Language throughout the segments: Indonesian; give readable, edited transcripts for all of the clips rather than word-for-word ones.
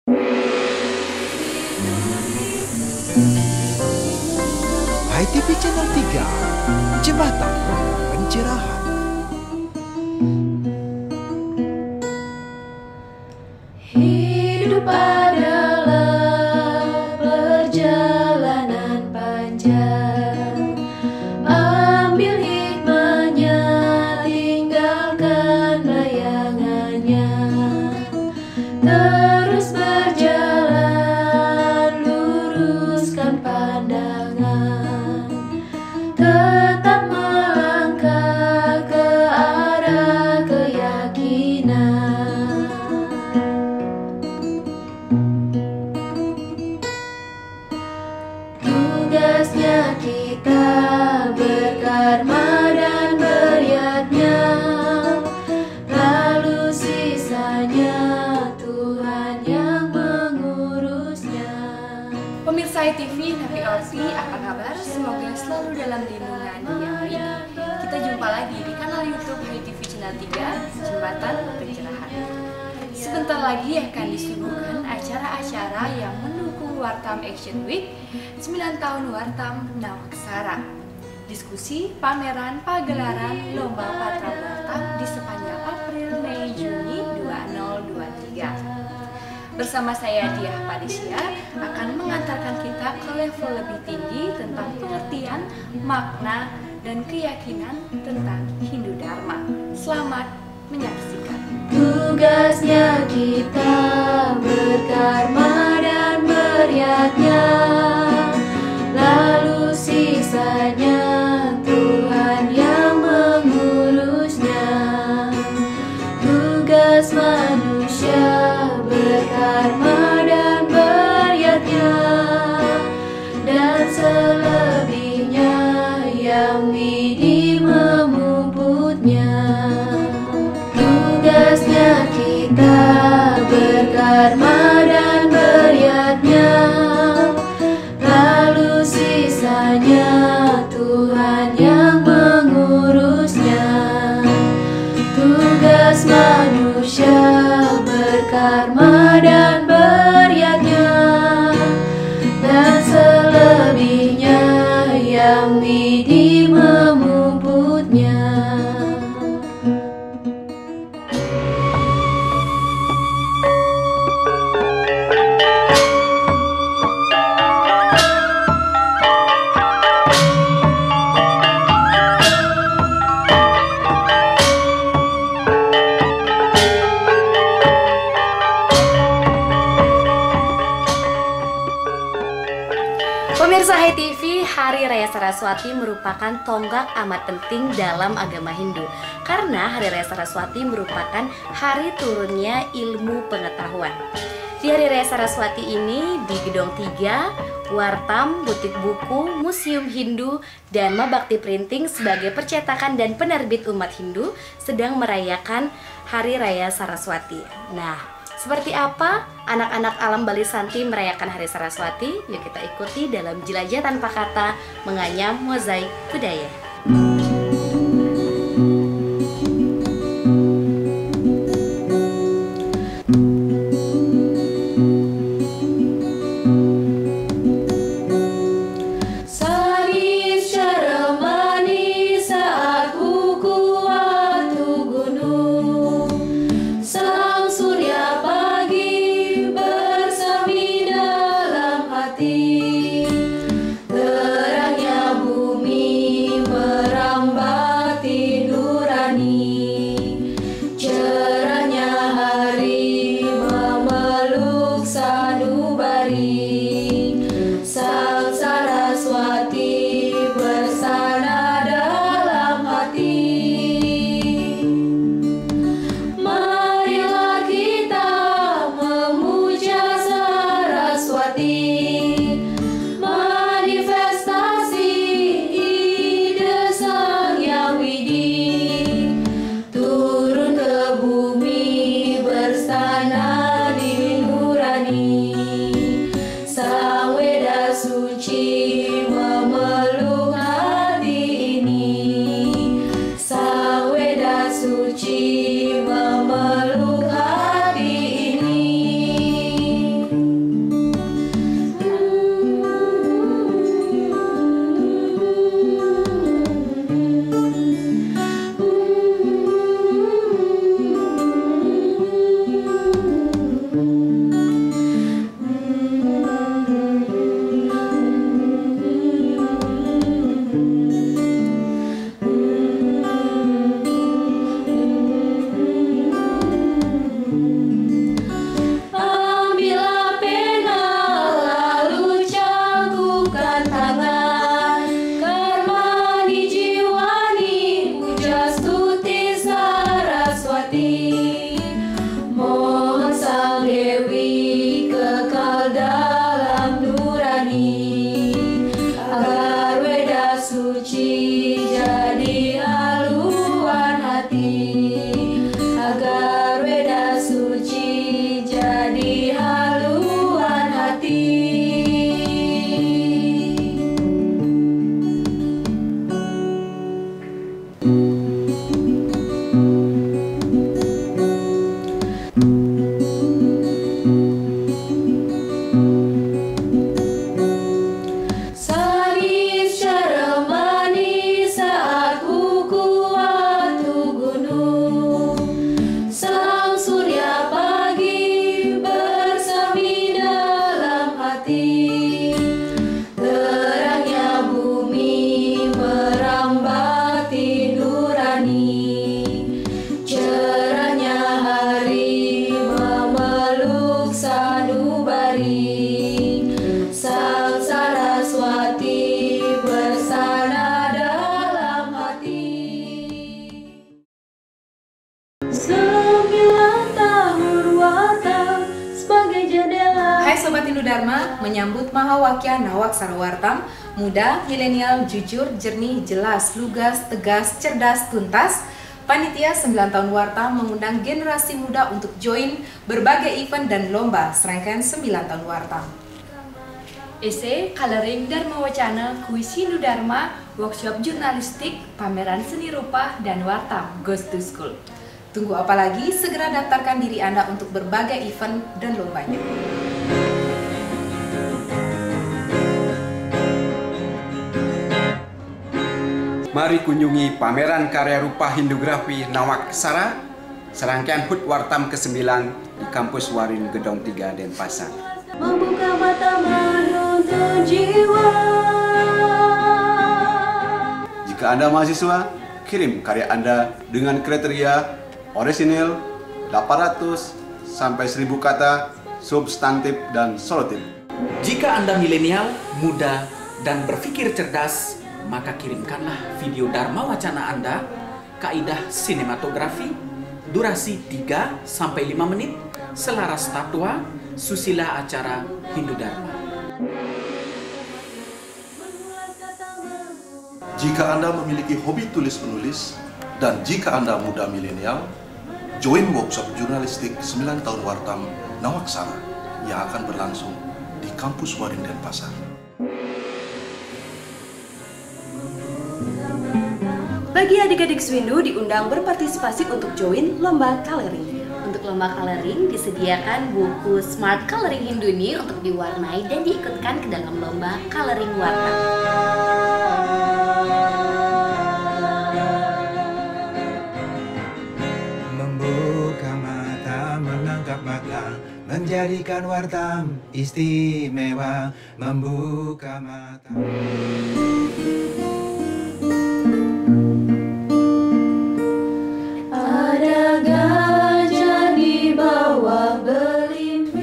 HiTV Channel 3, Jembatan Pencerahan. Hidup adalah perjalanan panjang. Ambil hikmahnya, tinggalkan bayangannya. Terus berjalan, luruskan pandangan. Tetap melangkah ke arah keyakinan. Tugasnya kita berkarma dan beriatnya, lalu sisanya Tuhan yang mengurusnya. Pemirsa HiTV, Nafi Orsi, apa kabar? Semoga selalu dalam lindungan Yang Widi. Kita jumpa lagi di kanal YouTube HiTV Channel 3, Jembatan Pencerahan. Sebentar lagi akan disuguhkan acara-acara yang mendukung Wartam Action Week 9 tahun Wartam Nawaksara. Diskusi, pameran, pagelaran, lomba patra Wartam di sepanjang April, Mei, Juni 2023. Bersama saya Diah Padisya akan mengantarkan kita ke level lebih tinggi tentang pengertian, makna, dan keyakinan tentang Hindu Dharma. Selamat menyaksikan. Tugasnya kita berkarma dan beriatnya, lalu sisanya Tuhan yang mengurusnya. Tugas manusia berkarma dan beriatnya, dan selebihnya Yang Widi memumputnya. Tugasnya kita berkarma dan beriatnya, lalu sisanya Tuhan yang mengurusnya. Tugas manusia berkarma dan beriatnya, dan selebihnya Yang Widi memumputnya. Pemirsa HiTV, Hari Raya Saraswati merupakan tonggak amat penting dalam agama Hindu. Karena Hari Raya Saraswati merupakan hari turunnya ilmu pengetahuan. Di Hari Raya Saraswati ini, di Gedong 3, Wartam, Butik Buku, Museum Hindu, dan Mabakti Printing sebagai percetakan dan penerbit umat Hindu sedang merayakan Hari Raya Saraswati. Nah, seperti apa anak-anak alam Bali Santi merayakan Hari Saraswati? Yuk kita ikuti dalam jelajah tanpa kata menganyam mozaik budaya. Saris cara manis saat buku waktu gunung. Sang surya pagi bersemi dalam hati. Terangnya bumi Hai Sobat Hindudharma, menyambut Mahawakya Nawak Sarawartam, muda, milenial, jujur, jernih, jelas, lugas, tegas, cerdas, tuntas, Panitia 9 tahun Wartam mengundang generasi muda untuk join berbagai event dan lomba serangkaian 9 tahun Wartam. Esai, coloring, Dharma Wacana, kuis Hindudharma, workshop jurnalistik, pameran seni rupa, dan Wartam Goes to School. Tunggu apa lagi? Segera daftarkan diri Anda untuk berbagai event dan lombanya. Mari kunjungi pameran karya rupa Hindugrafi Nawak Sara, serangkaian HUT Wartam ke-9 di kampus Warin Gedong 3 Denpasar. Membuka mata menuntun jiwa. Jika Anda mahasiswa, kirim karya Anda dengan kriteria orisinil 800 sampai 1000 kata, substantif dan solotif. Jika Anda milenial, muda, dan berpikir cerdas, maka kirimkanlah video Dharma Wacana Anda, kaidah sinematografi, durasi 3 sampai 5 menit, selaras tatwa, susila acara Hindudharma. Jika Anda memiliki hobi tulis-menulis, dan jika Anda muda milenial, join workshop jurnalistik 9 tahun Wartam Nawak Sara yang akan berlangsung di kampus Warin Denpasar. Bagi adik-adik Swindu diundang berpartisipasi untuk join lomba coloring. Untuk lomba coloring disediakan buku Smart Coloring Hinduni untuk diwarnai dan diikutkan ke dalam lomba coloring Wartam. Membuka mata, menangkap mata, menjadikan Wartam istimewa. Membuka mata.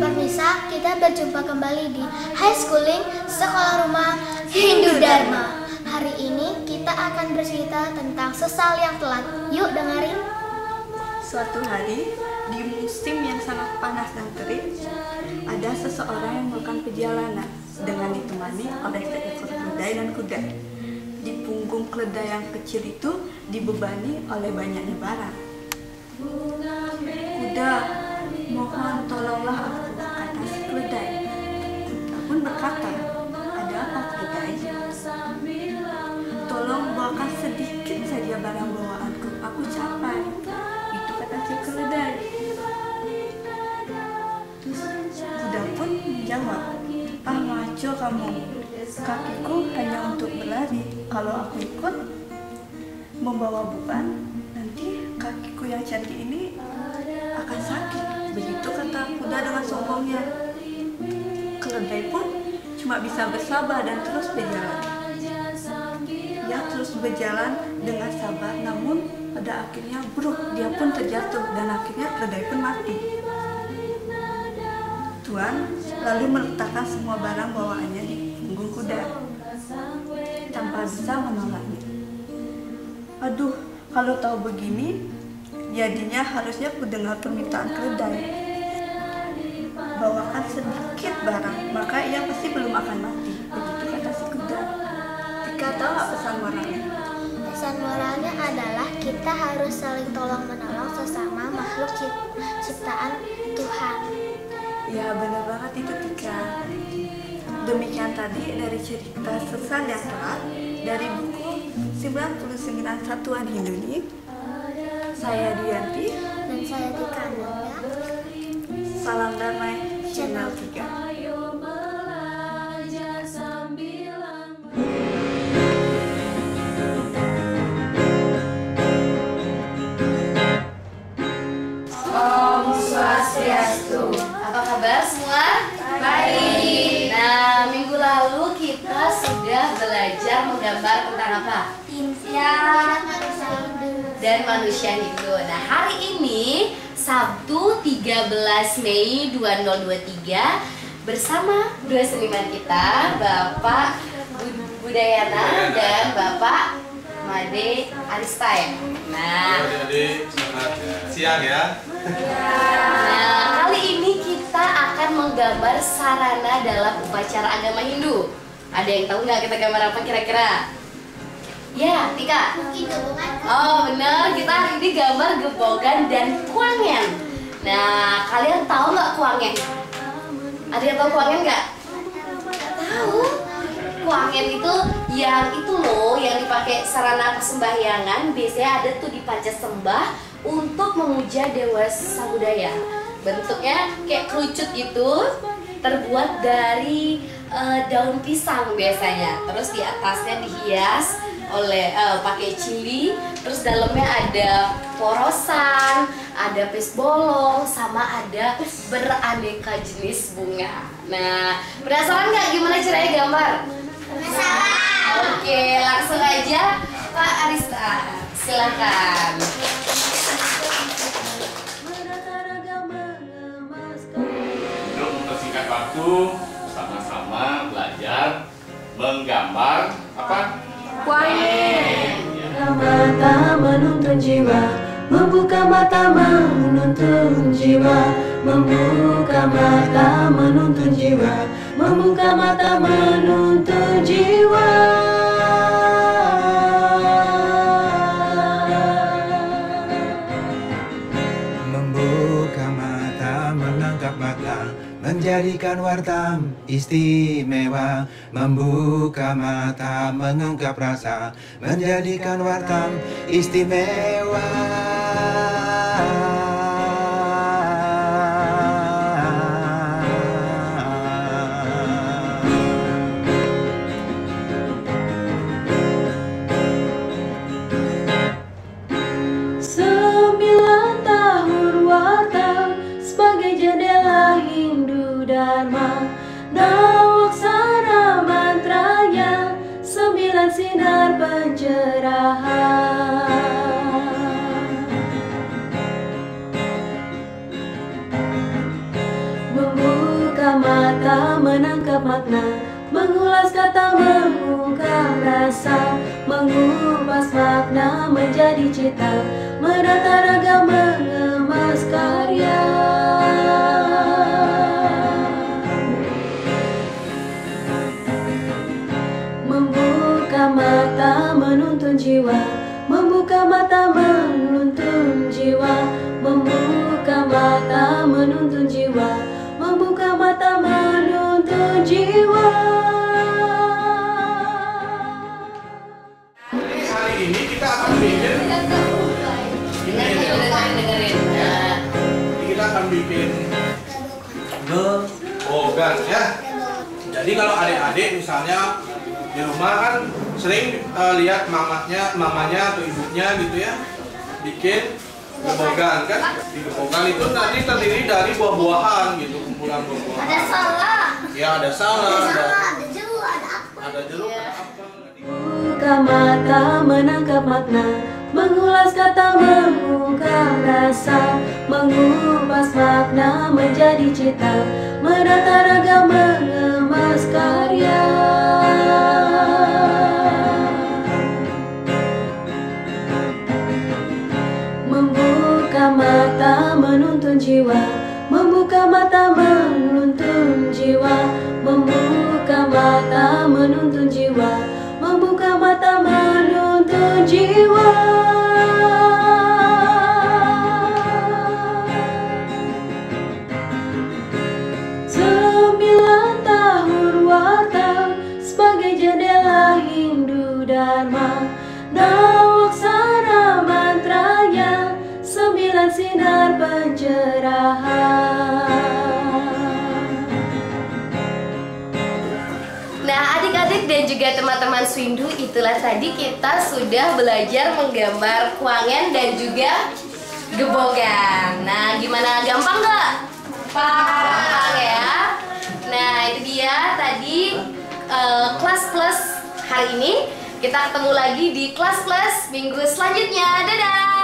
Permisa, kita berjumpa kembali di High Schooling Sekolah Rumah Hindudharma. Hari ini kita akan bercerita tentang sesal yang telat. Yuk dengerin. Suatu hari, di musim yang sangat panas dan terik, ada seseorang yang melakukan perjalanan dengan ditemani oleh seekor keledai dan kuda. Di punggung keledai yang kecil itu dibebani oleh banyaknya barang. Kuda, mohon tolonglah aku, kata si keledai. Kuda pun berkata, ada apa keledai? Tolong bawakan sedikit saja barang bawaanku, aku capai. Itu kata si keledai. Terus kuda pun menjawab, ah ngaco kamu, kakiku hanya untuk berlari. Kalau aku ikut membawa beban, nanti kakiku yang cantik ini akan sakit. Begitu kata kuda dengan sombongnya. Keledai pun cuma bisa bersabar dan terus berjalan. Ia terus berjalan dengan sabar, namun pada akhirnya bruk, dia pun terjatuh dan akhirnya keledai pun mati. Tuan lalu meletakkan semua barang bawaannya di punggung kuda tanpa bisa menolaknya. Aduh, kalau tahu begini, jadinya harusnya ku dengar permintaan keledai. Bawakan sedikit barang, maka ia pasti belum akan mati. Begitu kata si kuda. Tika tahu apa pesan moralnya? Pesan moralnya adalah kita harus saling tolong menolong sesama makhluk ciptaan Tuhan. Ya benar banget itu Tika. Demikian tadi dari cerita Sesal yang Telat dari buku 99 Satuan Hinduni. Saya Dianti Dan saya Tika Nanda. Salam damai Channel 3. Om Swastiastu. Apa kabar semua? Baik. Nah, minggu lalu kita sudah belajar menggambar tentang apa? Dan manusia Hindu. Nah, hari ini Sabtu 13 Mei 2023 bersama dua seniman kita, Bapak Budayana dan Bapak Made Arista ya. Nah, adik-adik, selamat siang ya. Nah, kali ini kita kita akan menggambar sarana dalam upacara agama Hindu. Ada yang tahu nggak kita gambar apa kira-kira? Ya, Tika. Oh benar, kita hari ini gambar gebogan dan kuangen. Nah, kalian tahu nggak kuangen? Ada yang tahu kuangen nggak? Nggak tahu. Kuangen itu loh yang dipakai sarana persembahyangan. Biasanya ada tuh di Pancasembah untuk memuja Dewa Samudaya. Bentuknya kayak kerucut itu, terbuat dari daun pisang biasanya. Terus di atasnya dihias oleh pakai cili, terus dalamnya ada porosan, ada pes bolong, sama ada beraneka jenis bunga. Nah, penasaran nggak gimana caranya gambar? Penasaran. Oke, langsung aja Pak Arista, silakan. Untuk mempersingkat waktu, sama-sama belajar menggambar apa? Mata menuntun jiwa, membuka mata menuntun jiwa, membuka mata menuntun jiwa, membuka mata menuntun jiwa. Membuka mata menangkap makna, menjadikan wartam istimewa. Membuka mata mengungkap rasa, menjadikan wartam istimewa. Nawaksara mantranya, 9 sinar pencerahan. Membuka mata menangkap makna, mengulas kata mengungkap rasa, mengupas makna menjadi cita, menata ragam mengemas karya. Membuka mata menuntun jiwa, membuka mata menuntun jiwa, membuka mata menuntun jiwa, membuka mata menuntun jiwa. Hari ini kita akan bikin kita akan bikin gebogan ya. Jadi kalau adik-adik misalnya di rumah kan sering lihat mamanya atau ibunya gitu ya bikin gebogan kan. Di gebogan itu nanti terdiri dari buah-buahan gitu, kumpulan buah-buahan. Ada salah. Ya ada salah, Ada jeruk, ada apa? ada jeruk, ada apa. Membuka mata menangkap makna, mengulas kata mengungkap rasa, mengupas makna menjadi cita, menata ragam mengemas karya. Membuka mata menuntun jiwa, membuka mata menuntun jiwa, membuka mata menuntun jiwa, membuka mata menuntun jiwa. Sembilan tahun wartam sebagai jendela Hindu Dharma, nawaksara mantranya, 9 sinar pencerahan. Nah, adik-adik dan juga teman-teman Swindu, itulah tadi kita sudah belajar menggambar kuangen dan juga gebogan. Nah, gimana, gampang nggak? Gampang ya. Nah, itu dia tadi kelas plus hari ini. Kita ketemu lagi di kelas plus minggu selanjutnya. Dadah!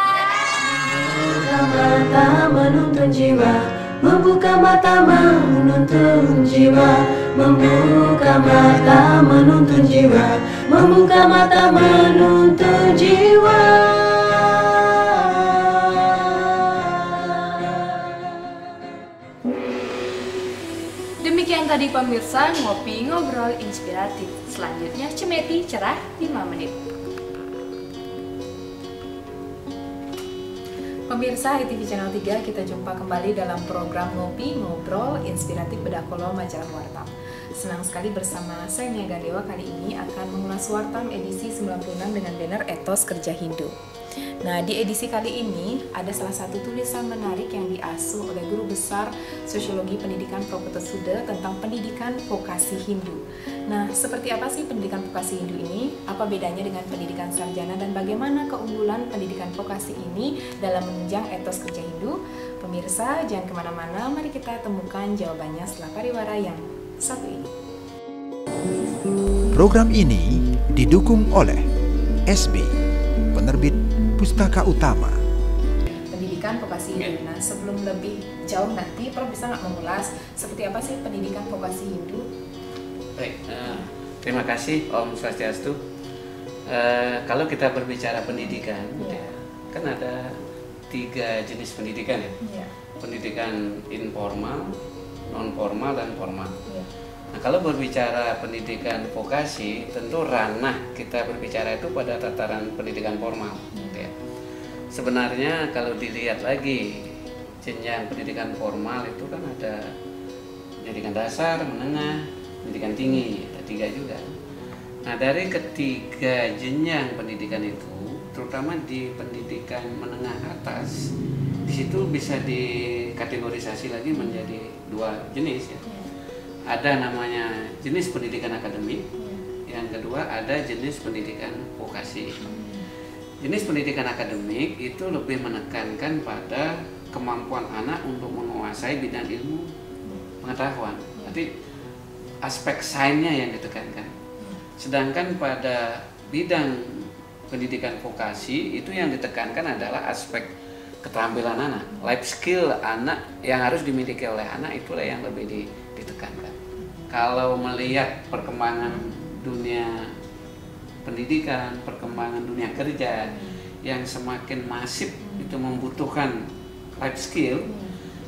Membuka mata menuntun jiwa, membuka mata menuntun jiwa, membuka mata menuntun jiwa, membuka mata menuntun jiwa. Demikian tadi pemirsa ngopi ngobrol inspiratif. Selanjutnya Cemeti cerah 5 menit. Pemirsa HiTV Channel 3, kita jumpa kembali dalam program Ngopi Ngobrol Inspiratif Bedakolo Majalah Wartam. Senang sekali bersama saya Nia Gandewa kali ini akan mengulas Wartam edisi 96 dengan banner Etos Kerja Hindu. Nah, di edisi kali ini ada salah satu tulisan menarik yang diasuh oleh Guru Besar Sosiologi Pendidikan Prof. Suda tentang pendidikan vokasi Hindu. Nah, seperti apa sih pendidikan vokasi Hindu ini? Apa bedanya dengan pendidikan sarjana dan bagaimana keunggulan pendidikan vokasi ini dalam menunjang etos kerja Hindu? Pemirsa, jangan kemana-mana, mari kita temukan jawabannya setelah pariwara yang satu ini. Program ini didukung oleh SB, penerbit Pustaka Utama. Pendidikan vokasi Hindu. Nah, sebelum lebih jauh nanti, Prof bisa nggak mengulas seperti apa sih pendidikan vokasi Hindu? Baik, terima kasih Om Swastiastu. Kalau kita berbicara pendidikan, kan ada 3 jenis pendidikan ya. Pendidikan informal, non formal dan formal. Nah, kalau berbicara pendidikan vokasi, tentu ranah kita berbicara itu pada tataran pendidikan formal. Ya. Sebenarnya kalau dilihat lagi jenjang pendidikan formal itu kan ada pendidikan dasar, menengah, pendidikan tinggi, ada 3 juga. Nah, dari ketiga jenjang pendidikan itu, terutama di pendidikan menengah atas, di situ bisa dikategorisasi lagi menjadi 2 jenis ya. Ada namanya jenis pendidikan akademik, yang kedua ada jenis pendidikan vokasi. Jenis pendidikan akademik itu lebih menekankan pada kemampuan anak untuk menguasai bidang ilmu pengetahuan. Jadi aspek sainsnya yang ditekankan. Sedangkan pada bidang pendidikan vokasi itu yang ditekankan adalah aspek keterampilan anak, life skill anak yang harus dimiliki oleh anak, itulah yang lebih ditekankan. Kalau melihat perkembangan dunia pendidikan, perkembangan dunia kerja yang semakin masif itu membutuhkan life skill,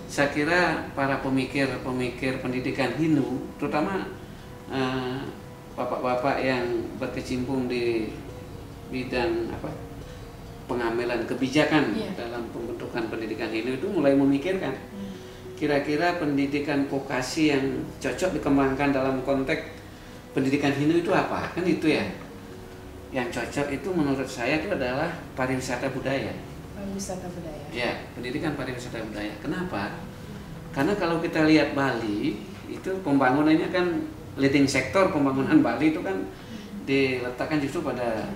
saya kira para pemikir-pemikir pendidikan Hindu, terutama bapak-bapak yang berkecimpung di bidang pengambilan kebijakan dalam pembentukan pendidikan Hindu itu mulai memikirkan kira-kira pendidikan vokasi yang cocok dikembangkan dalam konteks pendidikan Hindu itu apa? Kan itu ya. Yang cocok itu menurut saya itu adalah pariwisata budaya. Pariwisata budaya. Ya, pendidikan pariwisata budaya. Kenapa? Karena kalau kita lihat Bali, itu pembangunannya kan leading sektor pembangunan Bali itu kan diletakkan justru pada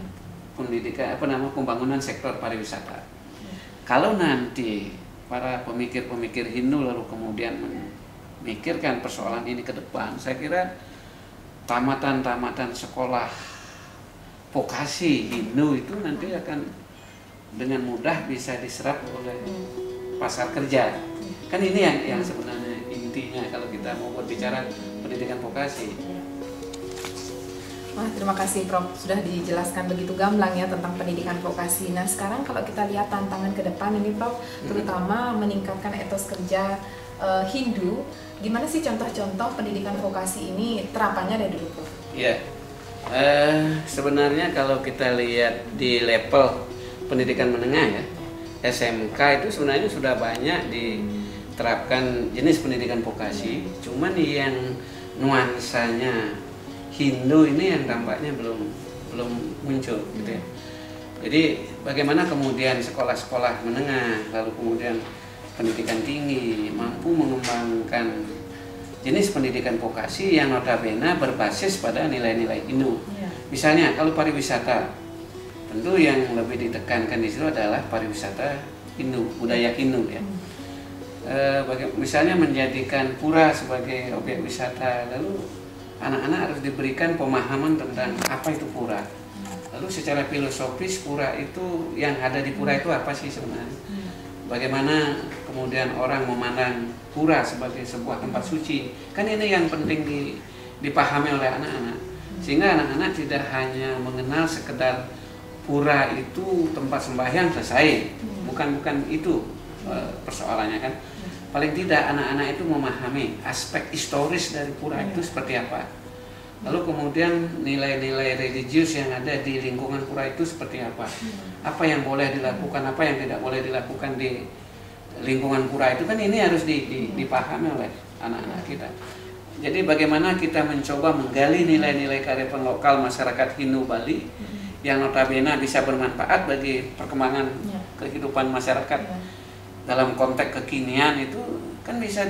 pendidikan pembangunan sektor pariwisata. Kalau nanti para pemikir-pemikir Hindu lalu kemudian memikirkan persoalan ini ke depan, saya kira tamatan-tamatan sekolah vokasi Hindu itu nanti akan dengan mudah bisa diserap oleh pasar kerja. Kan ini yang sebenarnya intinya kalau kita mau berbicara pendidikan vokasi. Wah, terima kasih Prof. Sudah dijelaskan begitu gamblang ya tentang pendidikan vokasi. Nah, sekarang kalau kita lihat tantangan ke depan ini Prof, terutama meningkatkan etos kerja Hindu, gimana sih contoh-contoh pendidikan vokasi ini terapannya dari dulu Prof? Iya, sebenarnya kalau kita lihat di level pendidikan menengah ya, SMK itu sebenarnya sudah banyak diterapkan jenis pendidikan vokasi, cuman yang nuansanya Hindu ini yang tampaknya belum muncul gitu ya. Jadi bagaimana kemudian sekolah-sekolah menengah lalu kemudian pendidikan tinggi mampu mengembangkan jenis pendidikan vokasi yang notabene berbasis pada nilai-nilai Hindu. Misalnya kalau pariwisata, tentu yang lebih ditekankan di situ adalah pariwisata Hindu, budaya Hindu ya. Misalnya menjadikan pura sebagai objek wisata, lalu anak-anak harus diberikan pemahaman tentang apa itu pura. Lalu secara filosofis pura itu, yang ada di pura itu apa sih sebenarnya? Bagaimana kemudian orang memandang pura sebagai sebuah tempat suci. Kan ini yang penting dipahami oleh anak-anak. Sehingga anak-anak tidak hanya mengenal sekedar pura itu tempat sembahyang selesai. Bukan itu persoalannya kan. paling tidak anak-anak itu memahami aspek historis dari pura itu seperti apa. Lalu kemudian nilai-nilai religius yang ada di lingkungan pura itu seperti apa. Apa yang boleh dilakukan, apa yang tidak boleh dilakukan di lingkungan pura itu kan ini harus dipahami oleh anak-anak kita. Jadi bagaimana kita mencoba menggali nilai-nilai kearifan lokal masyarakat Hindu Bali yang notabene bisa bermanfaat bagi perkembangan kehidupan masyarakat dalam konteks kekinian itu kan bisa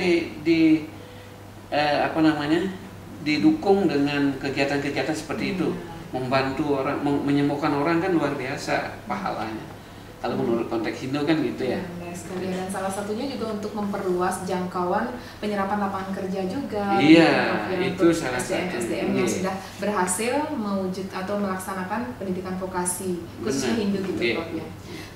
didukung dengan kegiatan-kegiatan seperti itu. Membantu orang, menyembuhkan orang kan luar biasa pahalanya. Kalau menurut konteks Hindu kan gitu ya. Dan salah satunya juga untuk memperluas jangkauan penyerapan lapangan kerja juga. Iya, itu untuk salah satu. SDM yang sudah berhasil mewujud atau melaksanakan pendidikan vokasi khususnya Hindu gitu Prof ya.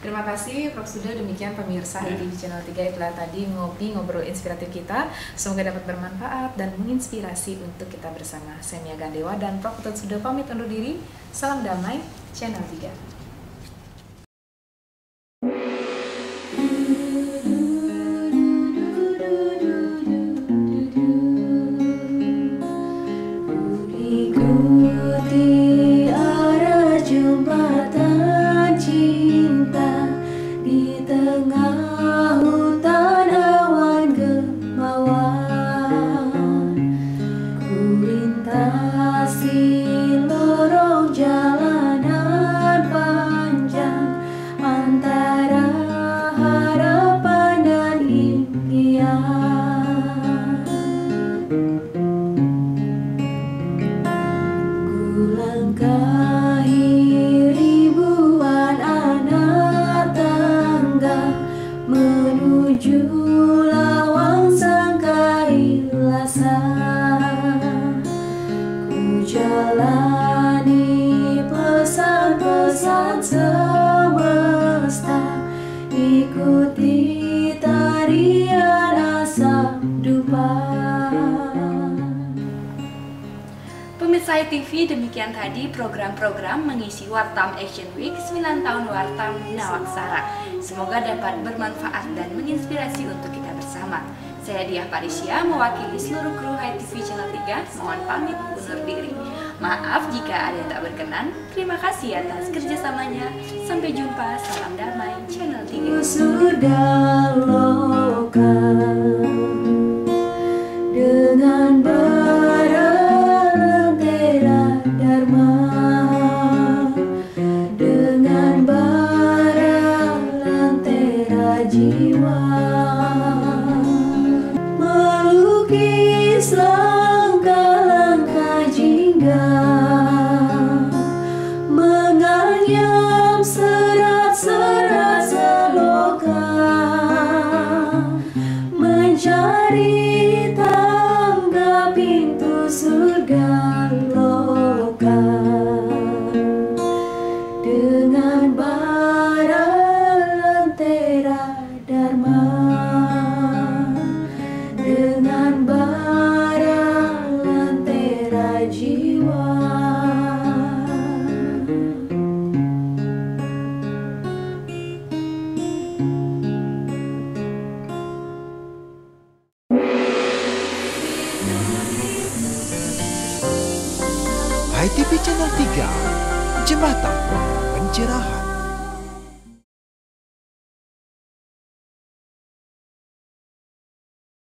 Terima kasih Prof Suda. Demikian pemirsa HITV Channel 3 itulah tadi ngobrol inspiratif kita. Semoga dapat bermanfaat dan menginspirasi untuk kita bersama. Saya Mia Gandewa dan Prof Utut sudah pamit undur diri. Salam damai Channel 3. Pemirsa HITV, demikian tadi program-program mengisi Wartam Action Week 9 tahun Wartam Nawaksara. Semoga dapat bermanfaat dan menginspirasi untuk kita bersama. Saya Diah Parisya, mewakili seluruh kru HITV Channel 3, mohon pamit undur diri. Maaf jika ada yang tak berkenan. Terima kasih atas kerjasamanya. Sampai jumpa, salam damai Channel 3. Sudah lokal dengan bara lentera dharma, dengan bara lentera jiwa, melukis langkah-langkah jingga, menganyam serat-serat seloka, mencari tangga pintu surga loka, dengan bara lentera dharma, dengan bara lentera jiwa. HITV Channel 3, Jembatan Pencerahan.